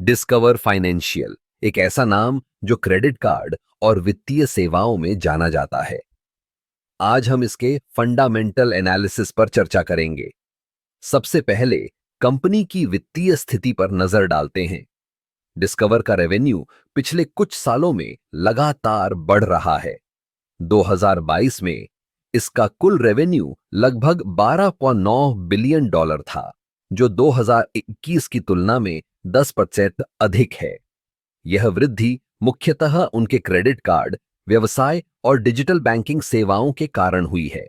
Discover financial एक ऐसा नाम जो क्रेडिट कार्ड और वित्तीय सेवाओं में जाना जाता है। आज हम इसके फंडामेंटल एनालिसिस पर चर्चा करेंगे। सबसे पहले कंपनी की वित्तीय स्थिति पर नजर डालते हैं। डिस्कवर का रेवेन्यू पिछले कुछ सालों में लगातार बढ़ रहा है। 2022 में इसका कुल रेवेन्यू लगभग 12.9 बिलियन डॉलर था, जो 2021 की तुलना में 10% अधिक है। यह वृद्धि मुख्यतः उनके क्रेडिट कार्ड, व्यवसाय और डिजिटल बैंकिंग सेवाओं के कारण हुई है।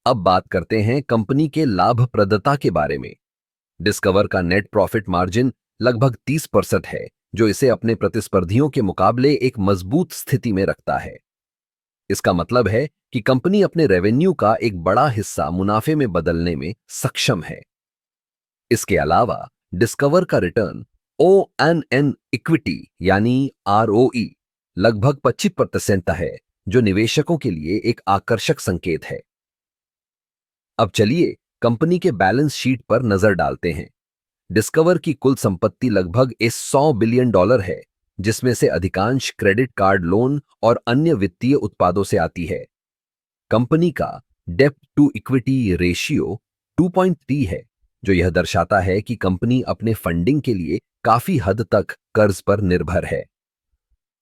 अब बात करते हैं कंपनी के लाभप्रदता के बारे में। डिस्कवर का नेट प्रॉफिट मार्जिन लगभग 30% है, जो इसे अपने प्रतिस्पर्धियों के मुकाबले एक मजबूत स्थिति में रखता है। इसका मतलब है कि कंपनी अपने रेवेन्यू का एक बड़ा हिस्सा मुनाफे में बदलने में सक्षम है। इसके अलावा डिस्कवर का रिटर्न ONN इक्विटी यानी ROE लगभग 25% है, जो निवेशकों के लिए एक आकर्षक संकेत है। अब चलिए कंपनी के बैलेंस शीट पर नजर डालते हैं। डिस्कवर की कुल संपत्ति लगभग 100 बिलियन डॉलर है, जिसमें से अधिकांश क्रेडिट कार्ड, लोन और अन्य वित्तीय उत्पादों से आती है। कंपनी का डेब्ट टू इक्विटी रेशियो 2.3 है, जो यह दर्शाता है कि कंपनी अपने फंडिंग के लिए काफी हद तक कर्ज पर निर्भर है।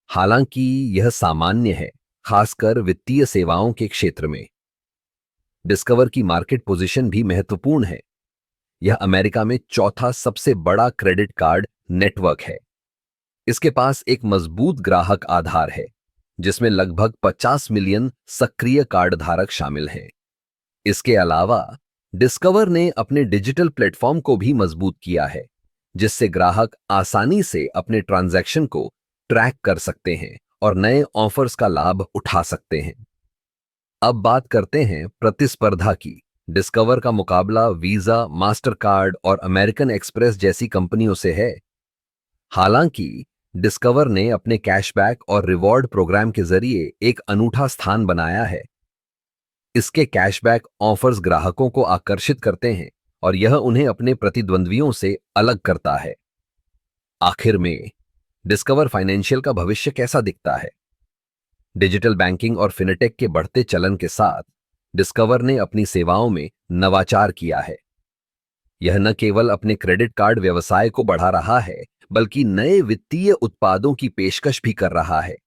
हालांकि यह सामान्य है, खासकर वित्तीय सेवाओं के क्षेत्र में। डिस्कवर की मार्केट पोजीशन भी महत्वपूर्ण है। यह अमेरिका में चौथा सबसे बड़ा क्रेडिट कार्ड नेटवर्क है। इसके पास एक मजबूत ग्राहक आधार है, जिसमें लगभग 50 मिलियन सक्रिय कार्ड धारक शामिल हैं। इसके अलावा डिस्कवर ने अपने डिजिटल प्लेटफॉर्म को भी मजबूत किया है, जिससे ग्राहक आसानी से अपने ट्रांजैक्शन को ट्रैक कर सकते हैं और नए ऑफर्स का लाभ उठा सकते हैं। अब बात करते हैं प्रतिस्पर्धा की। डिस्कवर का मुकाबला वीजा, मास्टरकार्ड और अमेरिकन एक्सप्रेस जैसी कंपनियों से है। हालांकि डिस्कवर ने अपने कैशबैक और रिवॉर्ड प्रोग्राम के जरिए एक अनूठा स्थान बनाया है। इसके कैशबैक ऑफर्स ग्राहकों को आकर्षित करते हैं और यह उन्हें अपने प्रतिद्वंद्वियों से अलग करता है। आखिर में डिस्कवर फाइनेंशियल का भविष्य कैसा दिखता है? डिजिटल बैंकिंग और फिनटेक के बढ़ते चलन के साथ डिस्कवर ने अपनी सेवाओं में नवाचार किया है। यह न केवल अपने क्रेडिट कार्ड व्यवसाय को बढ़ा रहा है, बल्कि नए वित्तीय उत्पादों की पेशकश भी कर रहा है।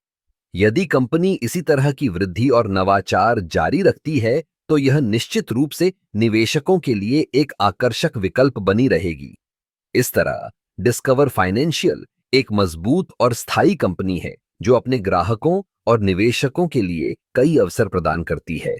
यदि कंपनी इसी तरह की वृद्धि और नवाचार जारी रखती है, तो यह निश्चित रूप से निवेशकों के लिए एक आकर्षक विकल्प बनी रहेगी। इस तरह डिस्कवर फाइनेंशियल एक मजबूत और स्थायी कंपनी है, जो अपने ग्राहकों और निवेशकों के लिए कई अवसर प्रदान करती है।